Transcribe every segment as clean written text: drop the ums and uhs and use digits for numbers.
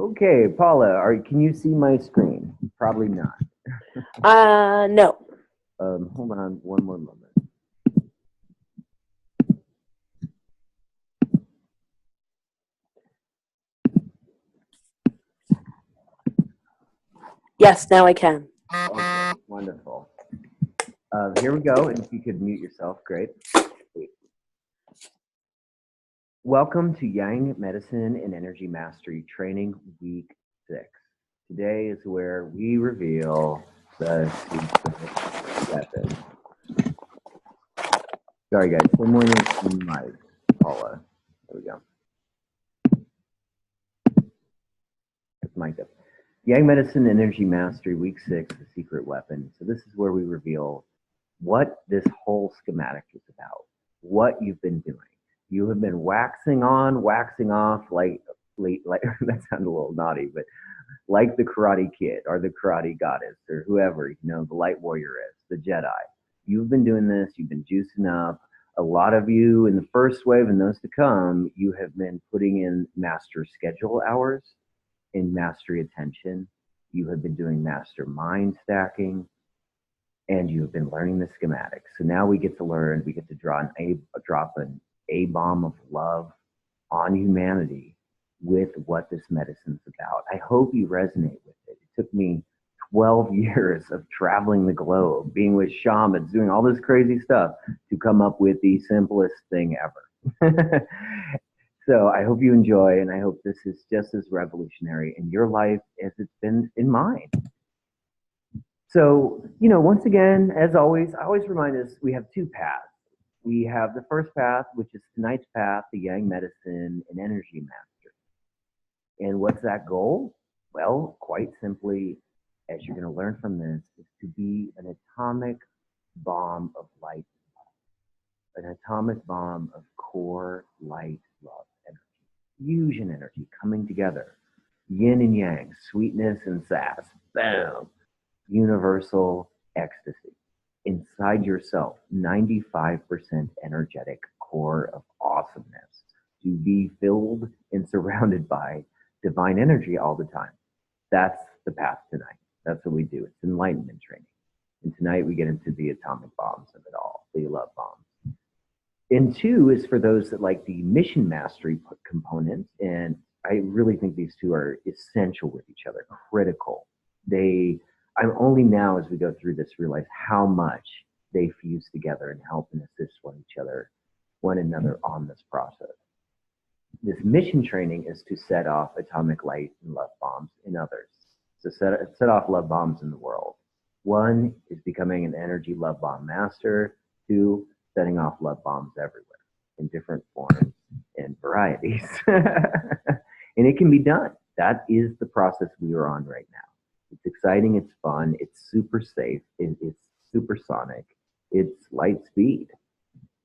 Okay, Paula, can you see my screen? Probably not. No. Hold on one more moment. Yes, now I can. Okay, wonderful. Here we go. And if you could mute yourself, great. Welcome to Yang Medicine and Energy Mastery Training Week 6. Today is where we reveal the secret weapon. Sorry, guys. One more in my Paula. There we go. It's mic'd up. Yang Medicine Energy Mastery Week 6, The Secret Weapon. So this is where we reveal what this whole schematic is about, what you've been doing. You have been waxing on, waxing off, like that sounded a little naughty, but like the Karate Kid or the Karate Goddess or whoever, the light warrior is, the Jedi. You've been doing this, you've been juicing up. A lot of you in the first wave and those to come, you have been putting in master schedule hours in mastery attention. You have been doing master mind stacking, and you have been learning the schematics. So now we get to drop an A bomb of love on humanity with what this medicine's about. I hope you resonate with it. It took me 12 years of traveling the globe, being with shamans, doing all this crazy stuff to come up with the simplest thing ever. So I hope you enjoy, and I hope this is just as revolutionary in your life as it's been in mine. So, once again, as always, I always remind us we have two paths. We have the first path, which is tonight's path, the Yang Medicine and Energy Master. And what's that goal? Well, quite simply, as you're going to learn from this, is to be an atomic bomb of light, an atomic bomb of core light love energy, fusion energy coming together, yin and yang, sweetness and sass, bam, universal ecstasy. Inside yourself, 95% energetic core of awesomeness to be filled and surrounded by divine energy all the time. That's the path tonight. That's what we do. It's enlightenment training. And tonight we get into the atomic bombs of it all, the love bombs. And two is for those that like the mission mastery component. And I really think these two are essential with each other, critical. I'm only now, as we go through this, realize how much they fuse together and help and assist one another on this process. This mission training is to set off atomic light and love bombs in others. So set off love bombs in the world. One is becoming an energy love bomb master. Two, setting off love bombs everywhere in different forms and varieties. And it can be done. That is the process we are on right now. It's exciting, it's fun, it's super safe, it's supersonic, it's light speed.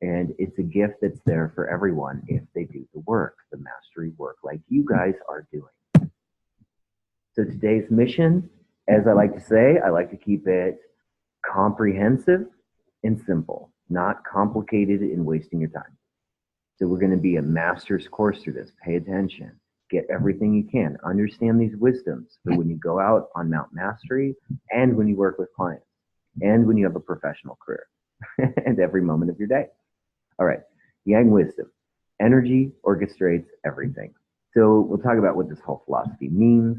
And it's a gift that's there for everyone if they do the work, the mastery work like you guys are doing. So today's mission, as I like to say, I like to keep it comprehensive and simple, not complicated and wasting your time. So we're going to be a master's course through this. Pay attention. Get everything you can. Understand these wisdoms for when you go out on Mount Mastery and when you work with clients and when you have a professional career and every moment of your day. All right, Yang wisdom. Energy orchestrates everything. So we'll talk about what this whole philosophy means,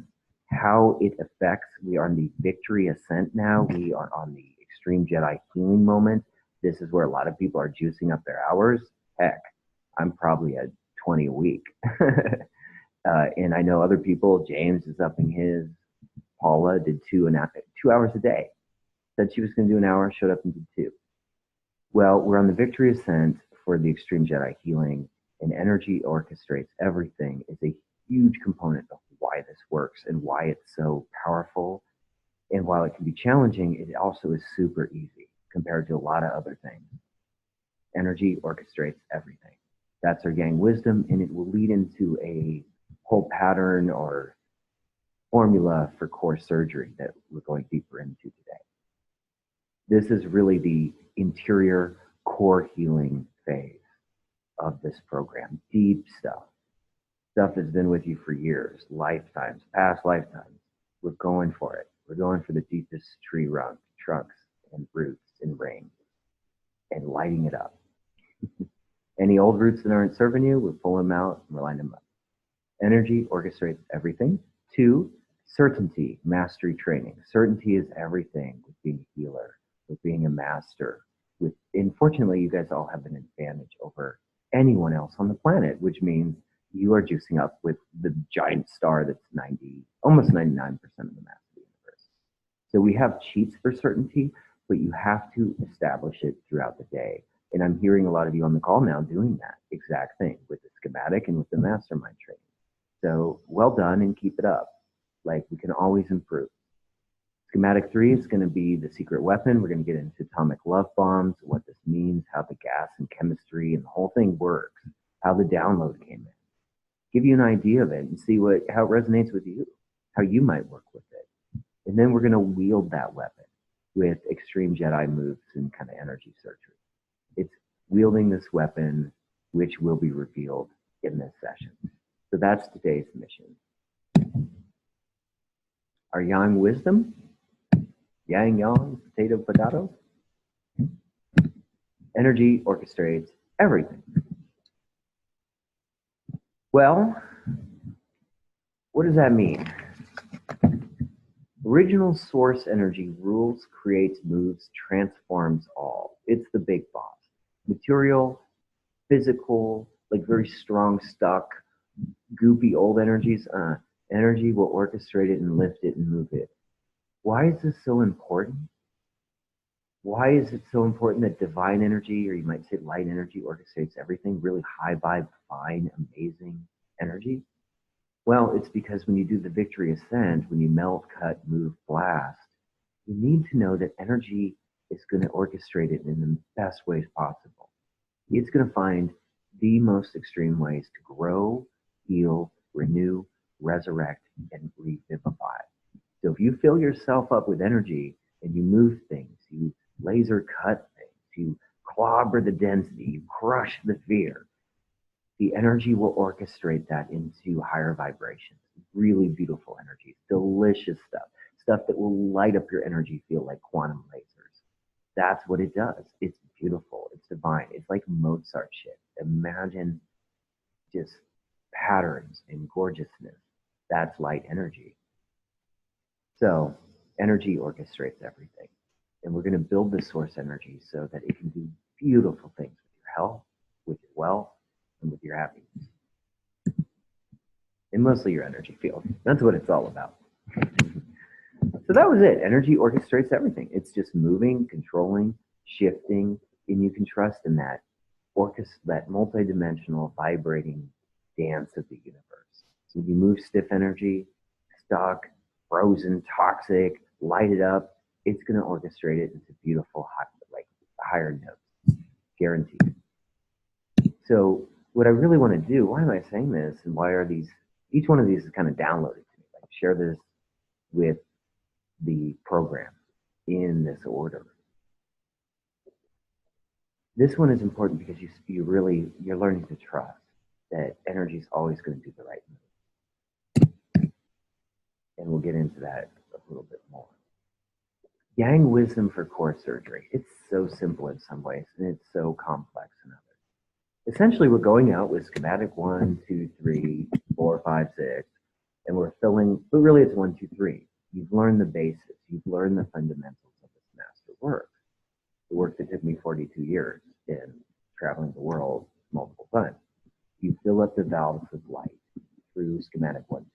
how it affects. We are on the victory ascent now. We are on the extreme Jedi healing moment. This is where a lot of people are juicing up their hours. Heck, I'm probably at 20 a week. And I know other people, James is upping his, Paula did 2 hours a day. Said she was going to do an hour, showed up and did 2. Well, we're on the victory ascent for the extreme Jedi healing, and energy orchestrates everything is a huge component of why this works and why it's so powerful. And while it can be challenging, it also is super easy compared to a lot of other things. Energy orchestrates everything. That's our Yang wisdom, and it will lead into a whole pattern or formula for core surgery that we're going deeper into today. This is really the interior core healing phase of this program, deep stuff. Stuff that's been with you for years, lifetimes, past lifetimes. We're going for it. We're going for the deepest tree trunks and roots and rings and lighting it up. Any old roots that aren't serving you, we're pulling them out and we're lining them up. Energy orchestrates everything. 2, certainty, mastery training. Certainty is everything with being a healer, with being a master. And fortunately, you guys all have an advantage over anyone else on the planet, which means you are juicing up with the giant star that's almost 99% of the mass of the universe. So we have cheats for certainty, but you have to establish it throughout the day. And I'm hearing a lot of you on the call now doing that exact thing with the schematic and with the mastermind training. So well done and keep it up. Like, we can always improve. Schematic 3 is going to be the secret weapon. We're going to get into atomic love bombs, what this means, how the gas and chemistry and the whole thing works, how the download came in. Give you an idea of it and see how it resonates with you, how you might work with it. And then we're going to wield that weapon with extreme Jedi moves and kind of energy surgery. It's wielding this weapon, which will be revealed in this session. So that's today's mission. Our yang wisdom, yang, potato. Energy orchestrates everything. Well, what does that mean? Original source energy rules, creates, moves, transforms all. It's the big boss. Material, physical, like very strong, stuck, goopy old energies. Energy will orchestrate it and lift it and move it. Why is this so important? Why is it so important that divine energy, or you might say light energy, orchestrates everything? Really high vibe, fine, amazing energy? Well, it's because when you do the victory ascent, when you melt, cut, move, blast, you need to know that energy is going to orchestrate it in the best ways possible. It's going to find the most extreme ways to grow, heal, renew, resurrect, and revivify. So if you fill yourself up with energy and you move things, you laser cut things, you clobber the density, you crush the fear, the energy will orchestrate that into higher vibrations. Really beautiful energy, delicious stuff that will light up your energy field like quantum lasers. That's what it does. It's beautiful. It's divine. It's like Mozart shit. Imagine just patterns and gorgeousness. That's light energy. So energy orchestrates everything. And we're going to build the source energy so that it can do beautiful things with your health, with your wealth, and with your happiness. And mostly your energy field. That's what it's all about. So that was it. Energy orchestrates everything. It's just moving, controlling, shifting, and you can trust in that that multidimensional vibrating dance of the universe. So you move stiff energy, stuck, frozen, toxic, light it up, it's going to orchestrate it into beautiful, higher notes, guaranteed. So what I really want to do, why am I saying this, and why are these, each one of these is kind of downloaded to me. Like, share this with the program in this order. This one is important because you're learning to trust that energy is always going to do the right move. And we'll get into that a little bit more. Yang wisdom for core surgery. It's so simple in some ways, and it's so complex in others. Essentially, we're going out with schematic 1, 2, 3, 4, 5, 6, and we're filling, but really it's 1, 2, 3. You've learned the basics. You've learned the fundamentals of this master work. The work that took me 42 years in traveling the world multiple times. You fill up the valves with light through schematic 1, 2.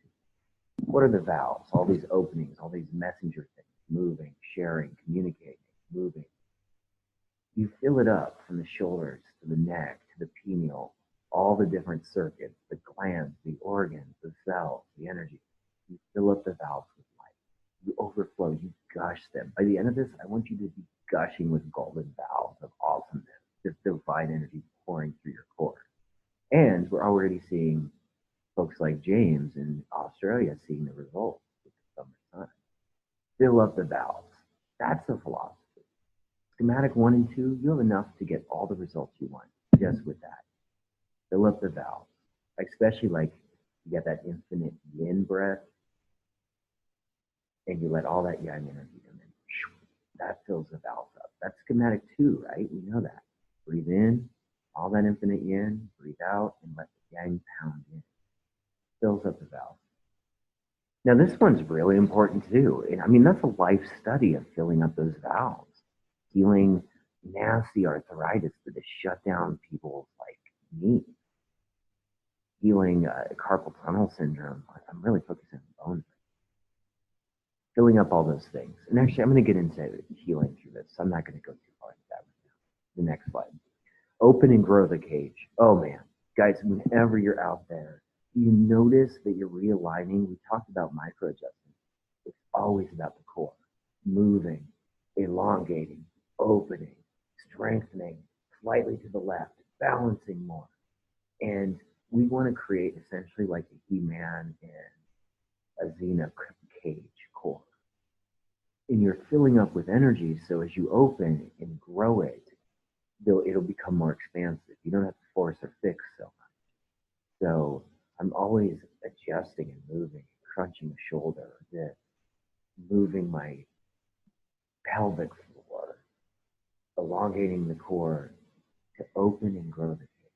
What are the valves? All these openings, all these messenger things, moving, sharing, communicating, moving. You fill it up from the shoulders to the neck to the pineal, all the different circuits, the glands, the organs, the cells, the energy. You fill up the valves with light. You overflow, you gush them. By the end of this, I want you to be gushing with golden valves of awesomeness, just divine energy pouring through your core. And we're already seeing folks like James in Australia seeing the results with the summer sun. Fill up the valves. That's the philosophy. Schematic 1 and 2, you have enough to get all the results you want just with that. Fill up the valves, especially like You got that infinite yin breath, and you let all that yang energy come in. That fills the valves up. That's schematic too, right? We know that. Breathe in, all that infinite yin, breathe out, and let the yang pound in. Fills up the valve. Now, this one's really important too. And I mean, that's a life study of filling up those valves, healing nasty arthritis that has shut down people's like knees, healing carpal tunnel syndrome. I'm really focusing on bones, filling up all those things. And actually, I'm going to get into healing through this. So I'm not going to go too far into that right now. The next slide. Open and grow the cage. Oh man, guys, whenever you're out there, you notice that you're realigning. We talked about micro adjustments. It's always about the core, moving, elongating, opening, strengthening, slightly to the left, balancing more. And we want to create essentially like a He-Man and a Xena cage core. And you're filling up with energy, so as you open and grow it, it'll become more expansive. You don't have to force or fix so much. So I'm always adjusting and moving, crunching the shoulder, or this, moving my pelvic floor, elongating the core to open and grow the cage.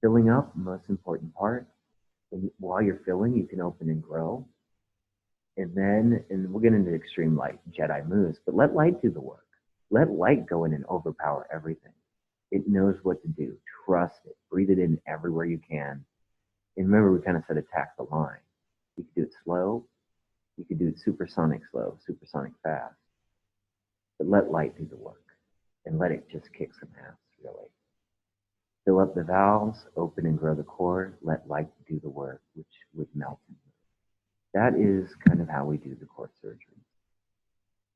Filling up, most important part. And while you're filling, you can open and grow. And we'll get into extreme light, Jedi moves, but let light do the work. Let light go in and overpower everything. It knows what to do. Trust it. Breathe it in everywhere you can. And remember, we kind of said attack the line. You could do it slow. You could do it supersonic slow, supersonic fast. But let light do the work and let it just kick some ass, really. Fill up the valves, open and grow the core, let light do the work, which would melt and move. That is kind of how we do the core surgery.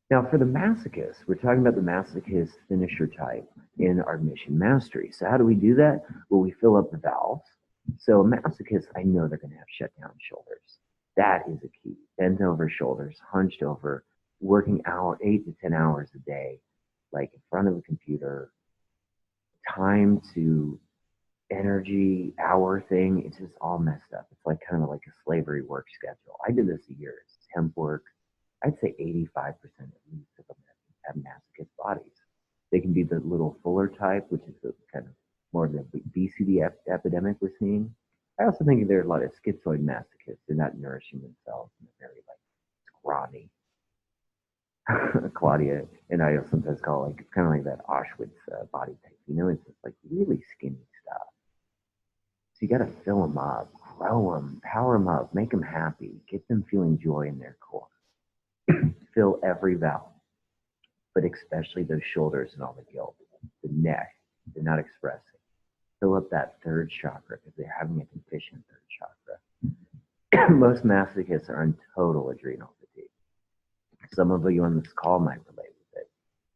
Now, for the masochist, we're talking about the masochist finisher type in our mission mastery. So how do we do that? Well, we fill up the valves. So a masochist, I know they're going to have shut down shoulders. That is a key. Bent over shoulders, hunched over, working out 8 to 10 hours a day, like in front of a computer, time to energy hour thing. It's just all messed up. It's like kind of like a slavery work schedule. I did this years, temp work. I'd say 85% at least of them have masochist bodies. They can be the little fuller type, which is the kind of more of the obesity epidemic we're seeing. I also think there are a lot of schizoid masochists. They're not nourishing themselves and they're very like scrawny. Claudia and I sometimes call it like, it's kind of like that Auschwitz body type. You know, it's just like really skinny stuff. So you got to fill them up, grow them, power them up, make them happy, get them feeling joy in their core. Fill every valve, but especially those shoulders and all the guilt, the neck, they're not expressing. Fill up that third chakra because they're having a deficient third chakra. Most masochists are on total adrenal fatigue. Some of you on this call might relate with it.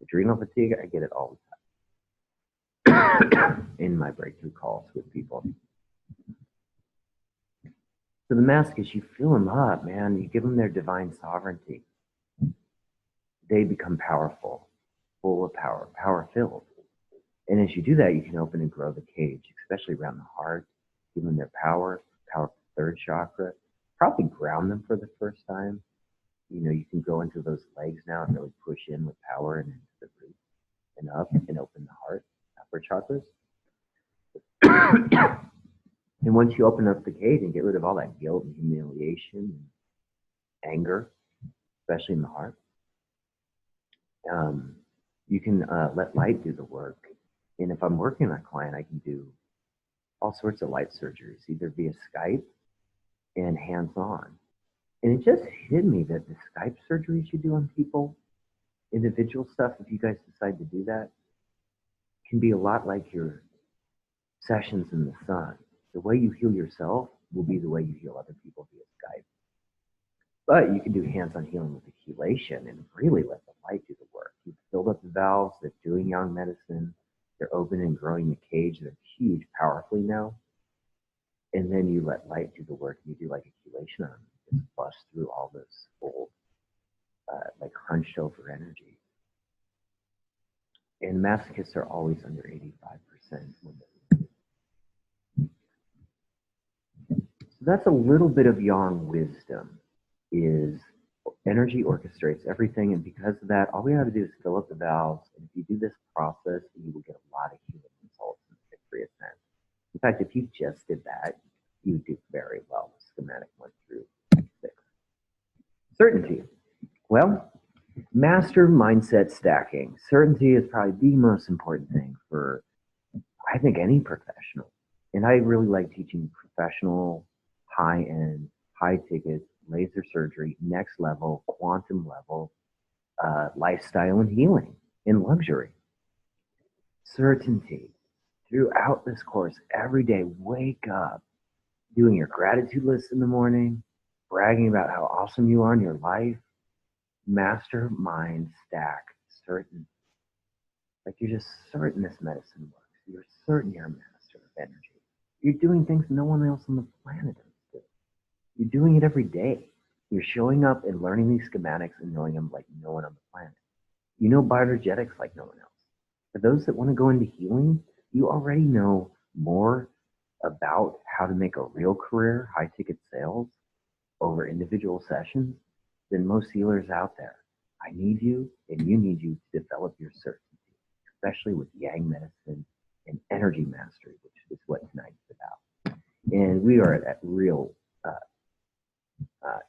Adrenal fatigue, I get it all the time in my breakthrough calls with people. So the masochists, you fill them up, man. You give them their divine sovereignty. They become powerful, full of power, power-filled. And as you do that, you can open and grow the cage, especially around the heart, give them their power, third chakra, probably ground them for the first time. You know, you can go into those legs now and really push in with power and into the roots and up and open the heart, upper chakras. And once you open up the cage and get rid of all that guilt and humiliation and anger, especially in the heart, you can let light do the work. And if I'm working on a client, I can do all sorts of light surgeries, either via Skype and hands-on. And it just hit me that the Skype surgeries you do on people, individual stuff, if you guys decide to do that, can be a lot like your sessions in the sun. The way you heal yourself will be the way you heal other people via Skype. But you can do hands-on healing with the chelation and really let the light do the work. You've filled up the valves, they're doing yang medicine, they're open and growing the cage, they're huge powerfully now. And then you let light do the work and you do like a chelation on them, just bust through all this old, like hunched over energy. And masochists are always under 85% when they're. So that's a little bit of yang wisdom is energy orchestrates everything. And because of that, all we have to do is fill up the valves. And if you do this process, you will get a lot of healing results in the victory ascent. In fact, if you just did that, you would do very well. Schematic 1 through 6. Certainty. Well, master mindset stacking. Certainty is probably the most important thing for, I think, any professional. And I really like teaching professional, high-end, high-ticket, laser surgery, next level, quantum level, lifestyle and healing and luxury. Certainty. Throughout this course, every day, wake up, doing your gratitude list in the morning, bragging about how awesome you are in your life, mastermind stack, certain. Like you're just certain this medicine works. You're certain you're a master of energy. You're doing things no one else on the planet does. You're doing it every day. You're showing up and learning these schematics and knowing them like no one on the planet. You know bioenergetics like no one else. For those that want to go into healing, you already know more about how to make a real career, high ticket sales over individual sessions than most healers out there. I need you and you need you to develop your certainty, especially with yang medicine and energy mastery, which is what tonight's about. And we are at real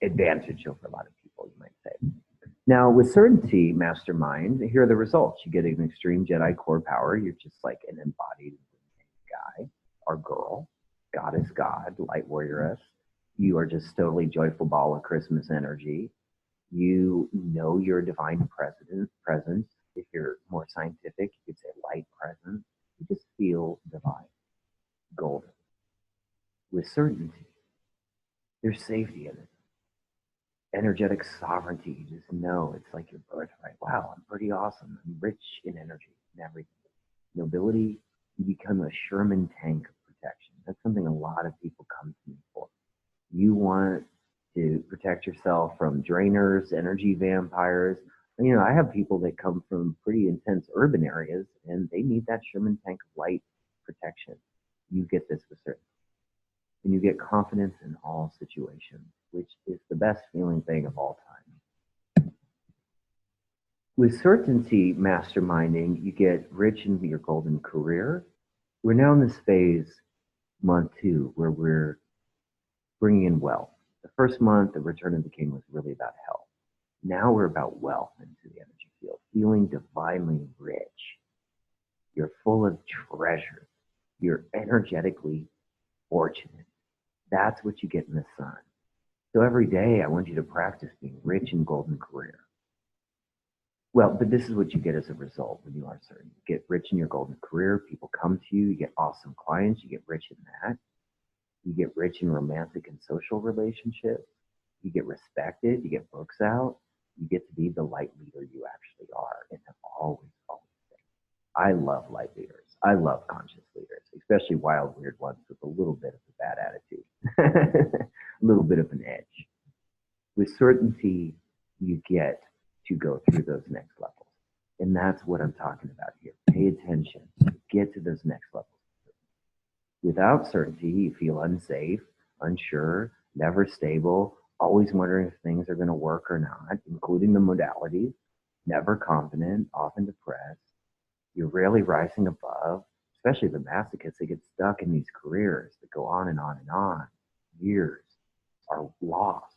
advantage over a lot of people, you might say. Now, with certainty mastermind, here are the results. You get an extreme Jedi core power. You're just like an embodied guy or girl, goddess, god, light warrioress. You are just totally joyful ball of Christmas energy. You know your divine presence. If you're more scientific, you could say light presence. You just feel divine, golden. With certainty, there's safety in it. Energetic sovereignty, you just know it's like your birthright. Wow, I'm pretty awesome. I'm rich in energy and everything. Nobility, you become a Sherman tank of protection. That's something a lot of people come to me for. You want to protect yourself from drainers, energy vampires. You know, I have people that come from pretty intense urban areas and they need that Sherman tank of light protection. You get this with certainty. And you get confidence in all situations, which is the best feeling thing of all time. With certainty masterminding, you get rich in your golden career. We're now in this phase, month 2, where we're bringing in wealth. The first month, the Return of the King was really about health. Now we're about wealth into the energy field, feeling divinely rich. You're full of treasure. You're energetically fortunate. That's what you get in the sun. So every day, I want you to practice being rich in golden career. Well, but this is what you get as a result when you are certain. You get rich in your golden career. People come to you. You get awesome clients. You get rich in that. You get rich in romantic and social relationships. You get respected. You get books out. You get to be the light leader you actually are and have always been. I love light leaders. I love conscious leaders, especially wild, weird ones with a little bit of a bad attitude, a little bit of an edge. With certainty, you get to go through those next levels. And that's what I'm talking about here. Pay attention. Get to those next levels. Without certainty, you feel unsafe, unsure, never stable, always wondering if things are going to work or not, including the modalities, never confident, often depressed. You're rarely rising above, especially the masochists. They get stuck in these careers that go on and on and on. Years are lost.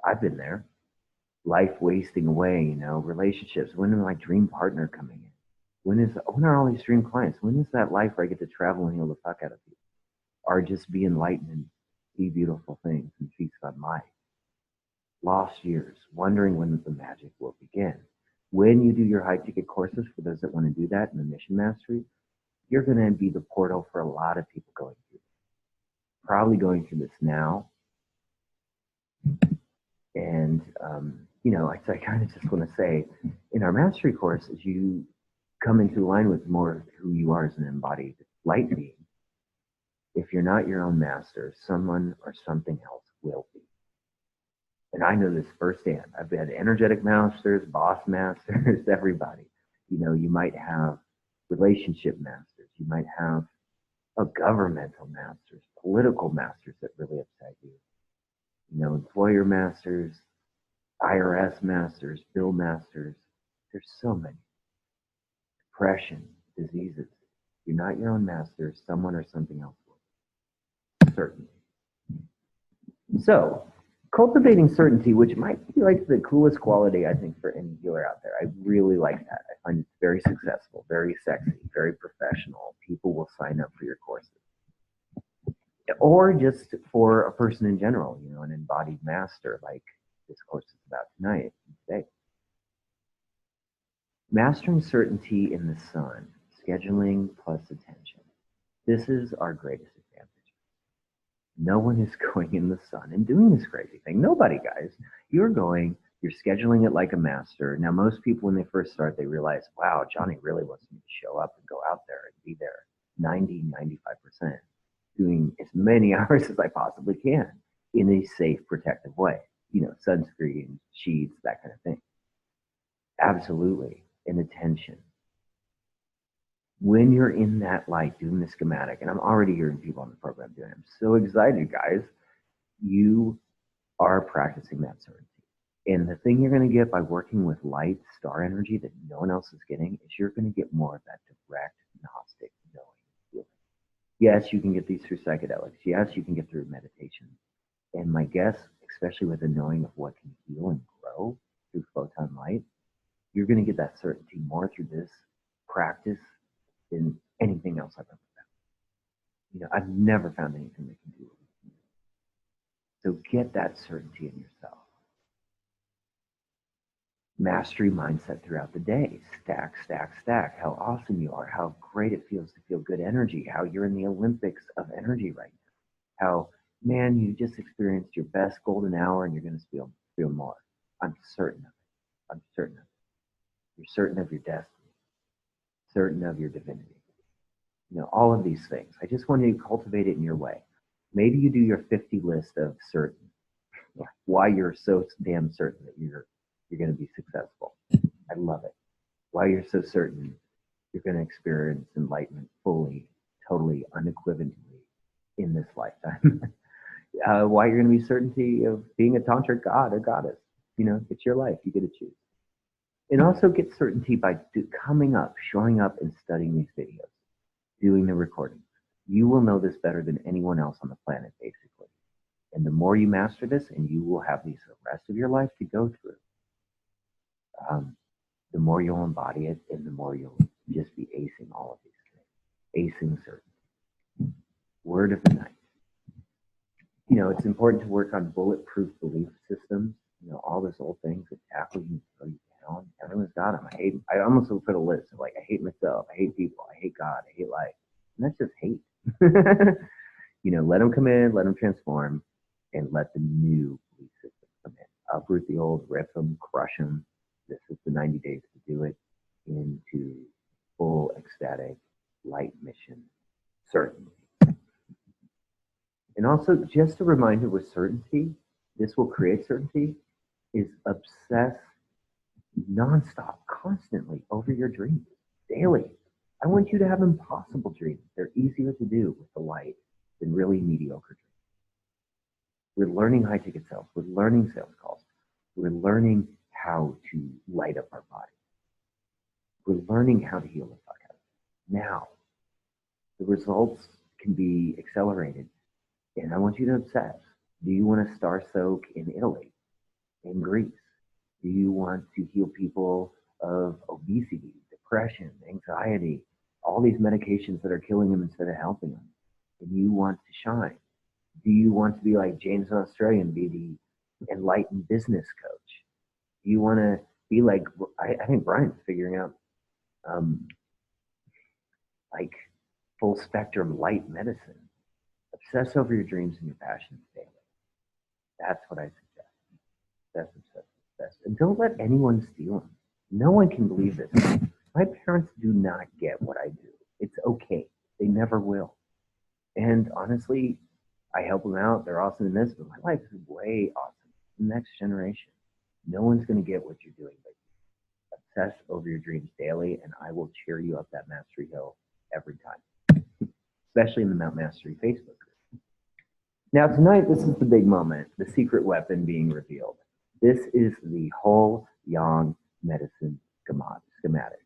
I've been there. Life wasting away, you know, relationships. When is my dream partner coming in? When are all these dream clients? When is that life where I get to travel and heal the fuck out of people? Or just be enlightened and see beautiful things and feast on life? Lost years, wondering when the magic will begin. When you do your high ticket courses, for those that want to do that in the mission mastery, you're going to be the portal for a lot of people going through this. Probably going through this now. And, you know, I kind of just want to say, in our mastery course, as you come into line with more of who you are as an embodied light being, if you're not your own master, someone or something else will be. And I know this firsthand. I've had energetic masters, boss masters, everybody. You know, you might have relationship masters. You might have But governmental masters, political masters that really upset you, employer masters, IRS masters, bill masters. There's so many. Depression, diseases. You're not your own master. Someone or something else will. Certainly. So, cultivating certainty, which might be like the coolest quality, I think, for any healer out there. I really like that. I find it very successful, very sexy, very professional. People will sign up for your courses. Or just for a person in general, an embodied master like this course is about tonight, today. Mastering certainty in the sun, scheduling plus attention. This is our greatest advantage. No one is going in the sun and doing this crazy thing. Nobody, guys. You're scheduling it like a master. Now, most people, when they first start, they realize, wow, Johnny really wants me to show up and go out there and be there 95%, doing as many hours as I possibly can in a safe, protective way. Sunscreen, sheets, that kind of thing. Absolutely. And attention. When you're in that light doing the schematic, and I'm already hearing people on the program doing it, I'm so excited, guys. You are practicing that certainty. And the thing you're going to get by working with light, star energy that no one else is getting, is you're going to get more of that direct, Gnostic knowing feeling. Yes, you can get these through psychedelics. Yes, you can get through meditation. And my guess, especially with the knowing of what can heal and grow through photon light, you're going to get that certainty more through this practice than anything else I've ever found. I've never found anything that can do it. So get that certainty in yourself. Mastery mindset throughout the day. Stack, stack, stack. How awesome you are. How great it feels to feel good energy. How you're in the Olympics of energy right now. How, man, you just experienced your best golden hour and you're going to feel more. I'm certain of it. I'm certain of it. You're certain of your destiny. Certain of your divinity. All of these things. I just want you to cultivate it in your way. Maybe you do your 50 list of certain, why you're so damn certain that you're going to be successful. I love it. Why you're so certain you're going to experience enlightenment fully, totally, unequivocally in this lifetime. Why you're going to be certainty of being a tantric god or goddess. It's your life. You get to choose. And also get certainty by showing up and studying these videos, doing the recordings. You will know this better than anyone else on the planet, basically. And the more you master this, and you will have these the rest of your life to go through, the more you'll embody it, and the more you'll just be acing all of these things. Acing certainty. Word of the night. It's important to work on bulletproof belief systems. All those old things that tackle you, throw you down. Everyone's got them. I almost put a list of I hate myself, I hate people, I hate God, I hate life. And that's just hate. Let them come in, let them transform, and let the new belief system come in. Uproot the old, rip them, crush them. This is the 90 days to do it into full ecstatic light mission, certainly. And also, just a reminder with certainty, this will create certainty, is obsess nonstop, constantly over your dreams, daily. I want you to have impossible dreams. They're easier to do with the light than really mediocre dreams. We're learning high ticket sales. We're learning sales calls. We're learning how to light up our body. We're learning how to heal the fuck out of it. Now, the results can be accelerated. And I want you to obsess. Do you want to star soak in Italy, in Greece? Do you want to heal people of obesity, depression, anxiety, all these medications that are killing them instead of helping them? And you want to shine. Do you want to be like James in Australia and be the enlightened business coach? Do you want to be like, I think Brian's figuring out like full spectrum light medicine. Obsess over your dreams and your passions daily. That's what I suggest. Obsess. And don't let anyone steal them. No one can believe this. My parents do not get what I do. It's okay. They never will. And honestly, I help them out. They're awesome in this, but my life is way awesome. The next generation. No one's going to get what you're doing, but obsess over your dreams daily, and I will cheer you up that mastery hill every time. especially in the Mount Mastery Facebook group. Now tonight, this is the big moment, the secret weapon being revealed. This is the whole yang medicine schematic.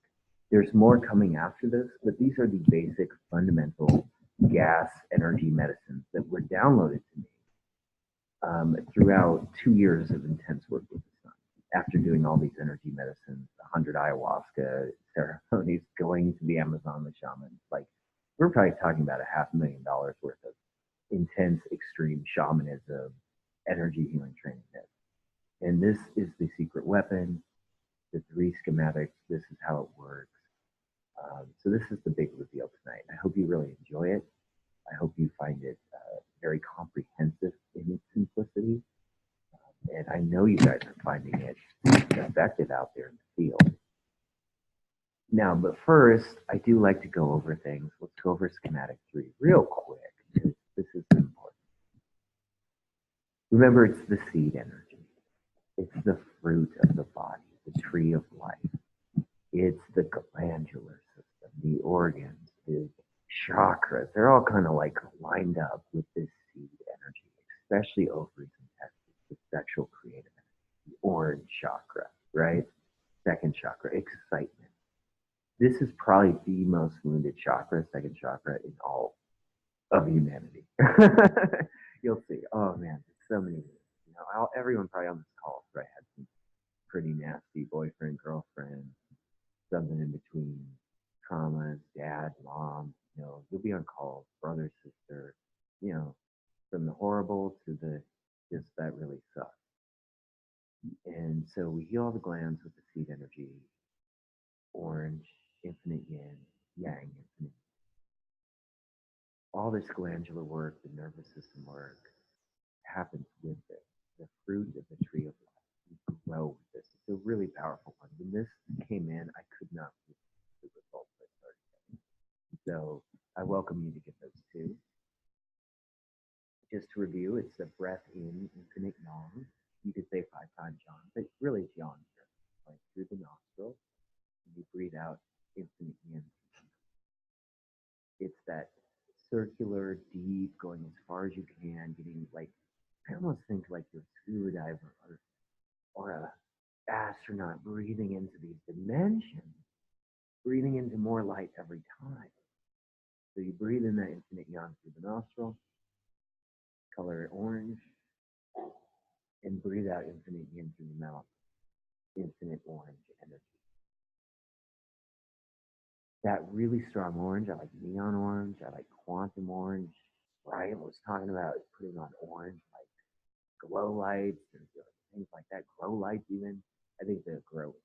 There's more coming after this, but these are the basic fundamental gas energy medicines that were downloaded to me throughout 2 years of intense work with the sun. After doing all these energy medicines, 100 ayahuasca ceremonies, going to the Amazon with shamans, like we're probably talking about $500,000 worth of intense, extreme shamanism, energy healing training. And this is the secret weapon, the 3 schematics. This is how it works. So this is the big reveal tonight. I hope you really enjoy it. I hope you find it very comprehensive in its simplicity. And I know you guys are finding it effective out there in the field. Now, but first, I do like to go over things. Let's go over schematic 3 real quick, because this is important. Remember, it's the seed energy. It's the fruit of the body, the tree of life. It's the glandular system, the organs, the chakras. They're all kind of like lined up with this seed energy, especially ovaries and testes, the sexual creative energy, the orange chakra, right? Second chakra, excitement. This is probably the most wounded chakra, second chakra, in all of humanity. You'll see. Oh man, there's so many. Everyone probably on this call, right, had some pretty nasty boyfriend, girlfriend, something in between, traumas, dad, mom. You'll be on calls, brother, sister. From the horrible to the just that really sucks. And so we heal all the glands with the seed energy, orange, infinite yin, yang, infinite. All this glandular work, the nervous system work, happens with it. The fruit of the tree of life. You grow with this. It's a really powerful one. When this came in, I could not believe the results I started getting. So I welcome you to get those too. Just to review, it's the breath in, infinite yang. You could say 5 times yang, but really it's yang here. Like through the nostrils, and you breathe out infinite yin. It's that circular, deep, going as far as you can, getting like, I almost think like you're a scuba diver or a astronaut breathing into these dimensions, breathing into more light every time. So you breathe in that infinite yang through the nostril, color it orange, and breathe out infinite yin through the mouth, infinite orange energy. That really strong orange, I like neon orange, I like quantum orange. Ryan was talking about putting on orange, like glow lights and things like that, grow lights even. I think they're grow.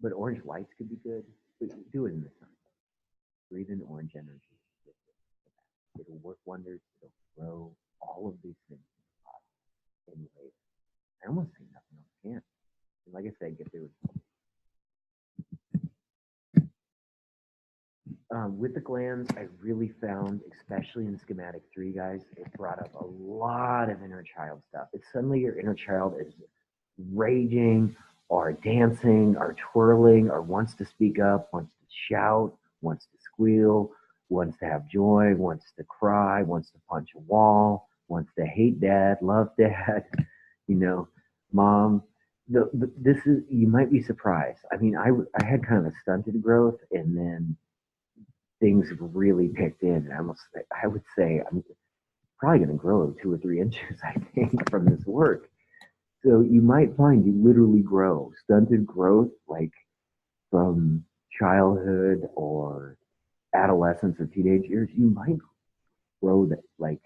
But orange lights could be good, but do it in the sun. Breathe in orange energy. It'll work wonders. It'll grow all of these things in the body in ways. I almost think nothing else can. And like I said, get there. With the glands, I really found, especially in schematic 3, guys, it brought up a lot of inner child stuff. It's suddenly your inner child is raging or dancing or twirling or wants to speak up, wants to shout, wants to squeal, wants to have joy, wants to cry, wants to punch a wall, wants to hate dad, love dad, mom. This is, you might be surprised. I mean, I had kind of a stunted growth, and then things really picked in. And I would say I'm probably going to grow 2 or 3 inches, I think, from this work. So you might find you literally grow stunted growth, like from childhood or adolescence or teenage years. You might grow that like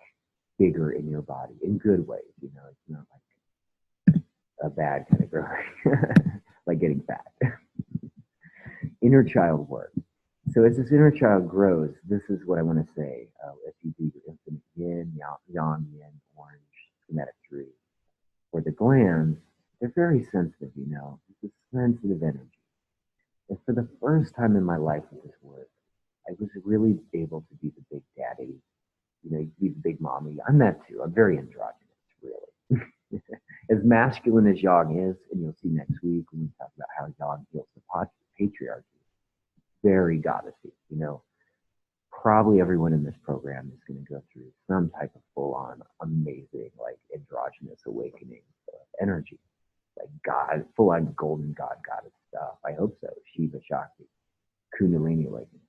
bigger in your body in good ways. It's not like a bad kind of growing, like getting fat. Inner child work. So as this inner child grows, this is what I want to say. If you do your infinite yin, yang, yin, orange, schematic 3, or the glands, they're very sensitive, It's a sensitive energy. And for the first time in my life with this work, I was really able to be the big daddy, be the big mommy. I'm that too. I'm very androgynous, really. As masculine as yang is, and you'll see next week when we talk about how yang heals the patriarchy. Very goddessy, probably everyone in this program is going to go through some type of full-on, amazing, like androgynous awakening of energy, like God, full-on golden God goddess stuff. I hope so. Shiva Shakti, Kundalini awakening.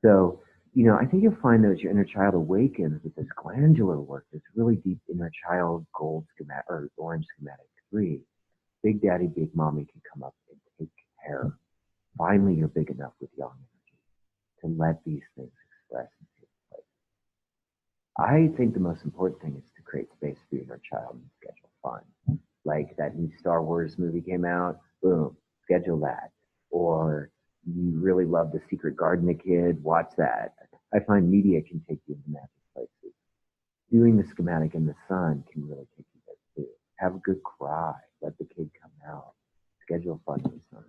So, I think you'll find that as your inner child awakens with this glandular work, this really deep inner child gold schematic or orange schematic 3, Big Daddy, Big Mommy can come up and take care. Finally, you're big enough with yang energy to let these things express and take place. I think the most important thing is to create space for your inner child and schedule fun. Like that new Star Wars movie came out, boom, schedule that. Or you really love The Secret Garden of Kid, watch that. I find media can take you into magic places. Doing the schematic in the sun can really take you there too. Have a good cry, let the kid come out, schedule fun in the sun.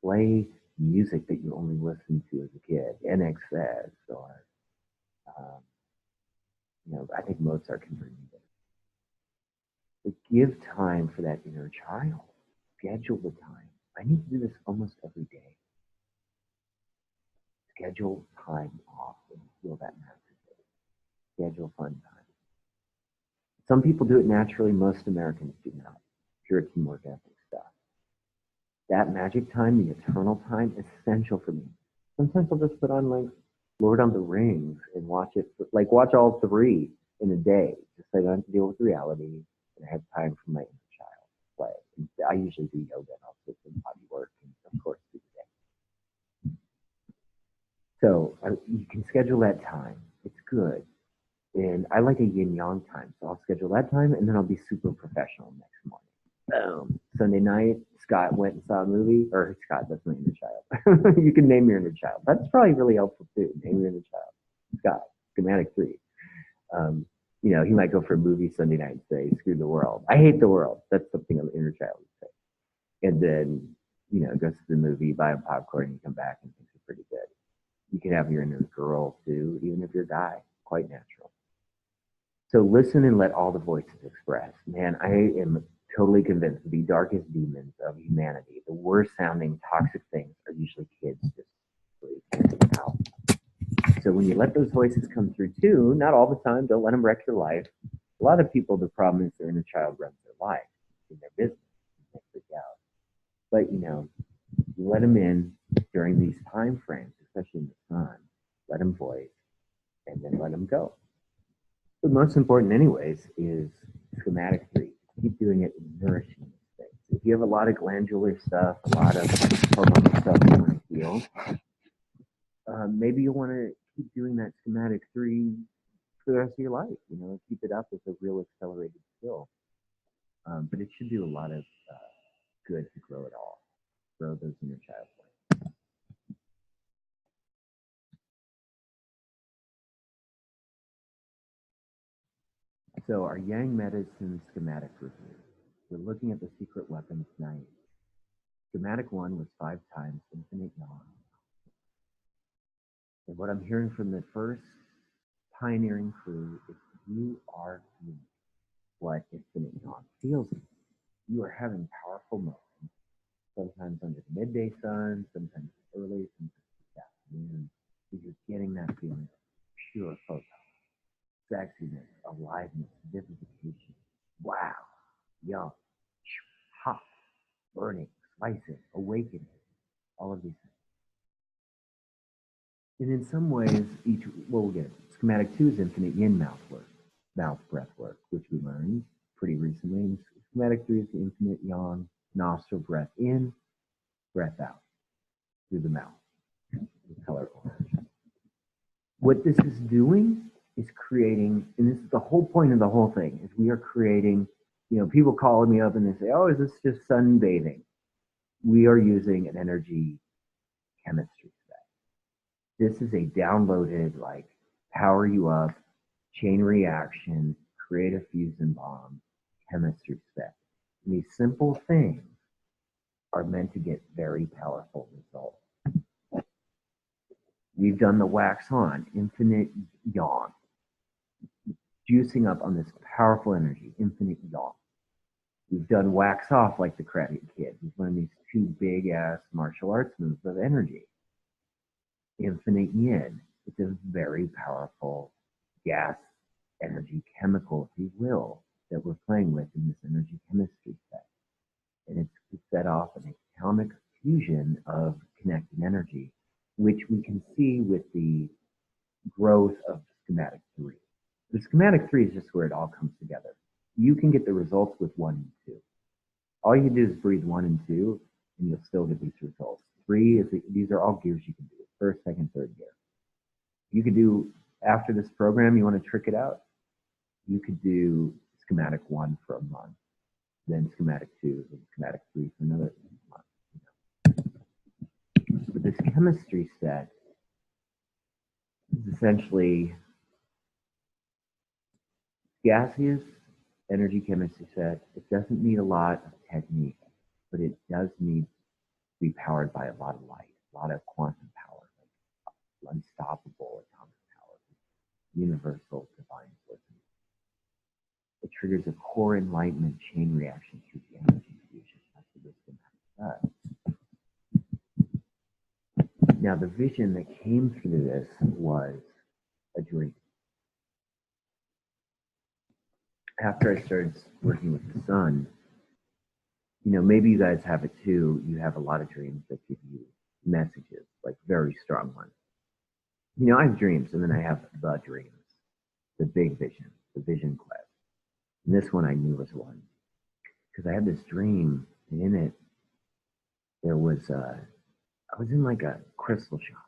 Play music that you only listened to as a kid, NXS, or I think Mozart can bring you there. But give time for that inner child. Schedule the time. I need to do this almost every day. Schedule time off and feel that magic day. Schedule fun time. Some people do it naturally. Most Americans do not. Pure teamwork ethic stuff. That magic time, the eternal time, is essential for me. Sometimes I'll just put on like Lord of the Rings and watch it, like watch all 3 in a day, just so I don't have to deal with reality and I have time for my inner child play. And I usually do yoga and also some body work and of course do the day. So you can schedule that time. It's good. And I like a yin yang time, so I'll schedule that time and then I'll be super professional next morning. Boom. Sunday night, Scott went and saw a movie, or Scott, that's my inner child. You can name your inner child. That's probably really helpful too. Name your inner child. Scott, schematic 3. He might go for a movie Sunday night and say, screw the world. I hate the world. That's something an inner child would say. And then, goes to the movie, buy a popcorn, and you come back and thinks it's pretty good. You can have your inner girl too, even if you're a guy. Quite natural. So listen and let all the voices express. Man, I am totally convinced the darkest demons of humanity, the worst sounding toxic things are usually kids just really caring out. So when you let those voices come through too, not all the time, don't let them wreck your life. A lot of people, the problem is their inner child runs their life in their business. They freak out. But you let them in during these time frames, especially in the sun. Let them voice and then let them go. The most important anyways is schematic 3. Keep doing it and nourishing these things. If you have a lot of glandular stuff, a lot of hormonal stuff you want to heal, maybe you want to keep doing that schematic 3 for the rest of your life. Keep it up as a real accelerated skill. But it should do a lot of good to grow it all. Grow those inner child points. So our Yang Medicine schematic review. We're looking at the secret weapon tonight. Schematic 1 was 5 times infinite yang. And what I'm hearing from the first pioneering crew is you are doing what infinite yang feels like. You are having powerful moments, sometimes under the midday sun, sometimes early, sometimes the afternoon. You're getting that feeling of pure photon, sexiness, aliveness, vivification. Wow, young, hot, burning, slicing, awakening, all of these things. And in some ways, we'll get it. Schematic 2 is infinite yin mouth work, mouth breath work, which we learned pretty recently. And schematic 3 is the infinite yang, nostril breath in, breath out through the mouth. The color orange. What this is doing is creating, and this is the whole point of the whole thing, is we are creating, people calling me up and they say, oh, is this just sunbathing? We are using an energy chemistry set. This is a downloaded, power you up, chain reaction, create a fusion bomb chemistry set. And these simple things are meant to get very powerful results. We've done the wax on, infinite yang, juicing up on this powerful energy, infinite yang. We've done wax off like the Karate Kid. We've learned these 2 big ass martial arts moves of energy, infinite yin. It's a very powerful gas energy chemical, if you will, that we're playing with in this energy chemistry set. And it's set off an atomic fusion of connected energy, which we can see with the growth of schematic 3. The schematic 3 is just where it all comes together. You can get the results with 1 and 2. All you do is breathe 1 and 2, and you'll still get these results. 3 is these are all gears you can do: first, second, third gear. You could do, after this program, you want to trick it out, you could do schematic 1 for a month, then schematic 2, then schematic 3 for another month. But this chemistry set is essentially gaseous energy chemistry set. It doesn't need a lot of technique, but it does need to be powered by a lot of light, a lot of quantum power, like unstoppable atomic power, universal divine force. It triggers a core enlightenment chain reaction through the energy fusion. That's what this schematic does. Now, the vision that came through this was a dream. After I started working with the sun, maybe you guys have it too. You have a lot of dreams that give you messages, like very strong ones. I have dreams, and then I have the dreams, the big vision, the vision quest. And this one I knew was one, because I had this dream, and in it, there was I was in like a crystal shop,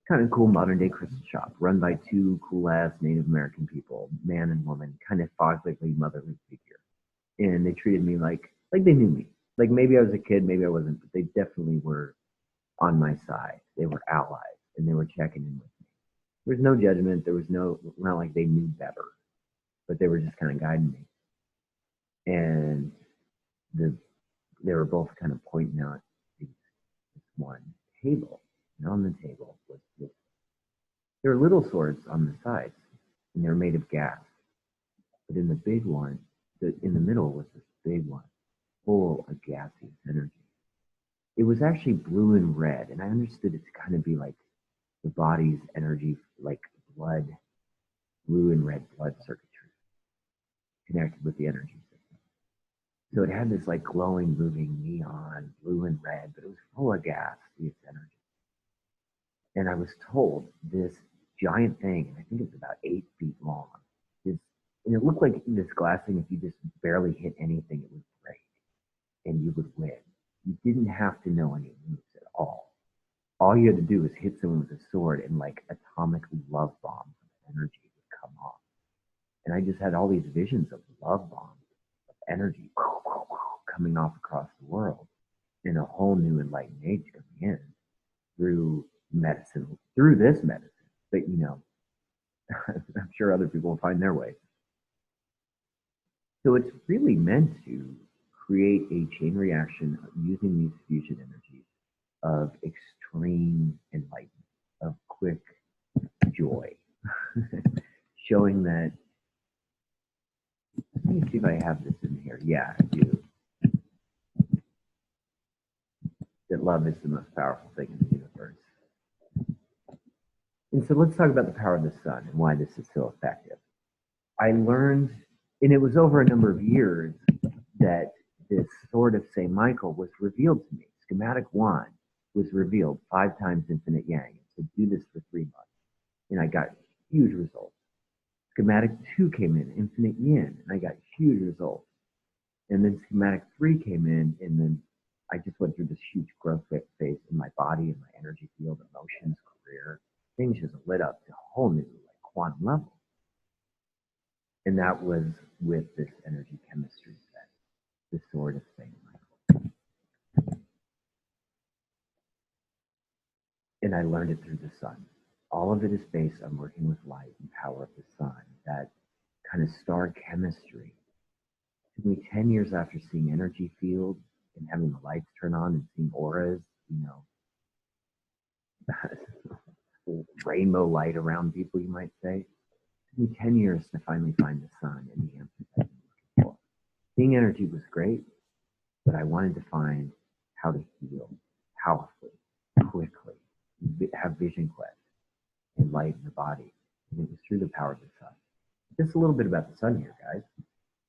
kind of cool modern day crystal shop, run by 2 cool ass Native American people, man and woman, kind of fatherly, motherly figure. And they treated me like they knew me. Like maybe I was a kid, maybe I wasn't, but they definitely were on my side. They were allies, and they were checking in with me. There was no judgment. There was not like they knew better, but they were just kind of guiding me. And they were both kind of pointing out this one table. And on the table was this. There were little swords on the sides, and they were made of gas. But in the big one, in the middle was this big one, full of gaseous energy. It was actually blue and red, and I understood it to kind of be like the body's energy, like blood, blue and red blood circuitry connected with the energy system. So it had this like glowing, moving neon, blue and red, but it was full of gas, its energy. And I was told this giant thing, and I think it's about 8 feet long, and it looked like this glass thing, if you just barely hit anything, it would break, and you would win. You didn't have to know any moves at all. All you had to do was hit someone with a sword, and like atomic love bombs of energy would come off. And I just had all these visions of love bombs, of energy coming off across the world, and a whole new enlightened age coming in through medicine, through this medicine. But I'm sure other people will find their way. So it's really meant to create a chain reaction using these fusion energies of extreme enlightenment, of quick joy, showing that. Let me see if I have this in here. Yeah, I do. That love is the most powerful thing in the universe. And so let's talk about the power of the sun and why this is so effective. I learned, and it was over a number of years, that this sword of St. Michael was revealed to me. Schematic 1 was revealed 5 times infinite yang. So do this for 3 months. And I got huge results. Schematic 2 came in, infinite yin, and I got huge results. And then schematic 3 came in, and then I just went through this huge growth phase in my body and my energy field, emotions, career. Things just lit up to a whole new quantum level. And that was with this energy chemistry set, the sword of St. Michael. And I learned it through the sun. All of it is based on working with light and power of the sun, that kind of star chemistry. It took me 10 years after seeing energy fields and having the lights turn on and seeing auras, rainbow light around people, you might say. It took me 10 years to finally find the sun and the answers I've been looking for. Seeing energy was great, but I wanted to find how to heal powerfully, quickly, have vision quest. light in the body, and it was through the power of the sun. Just a little bit about the sun here, guys.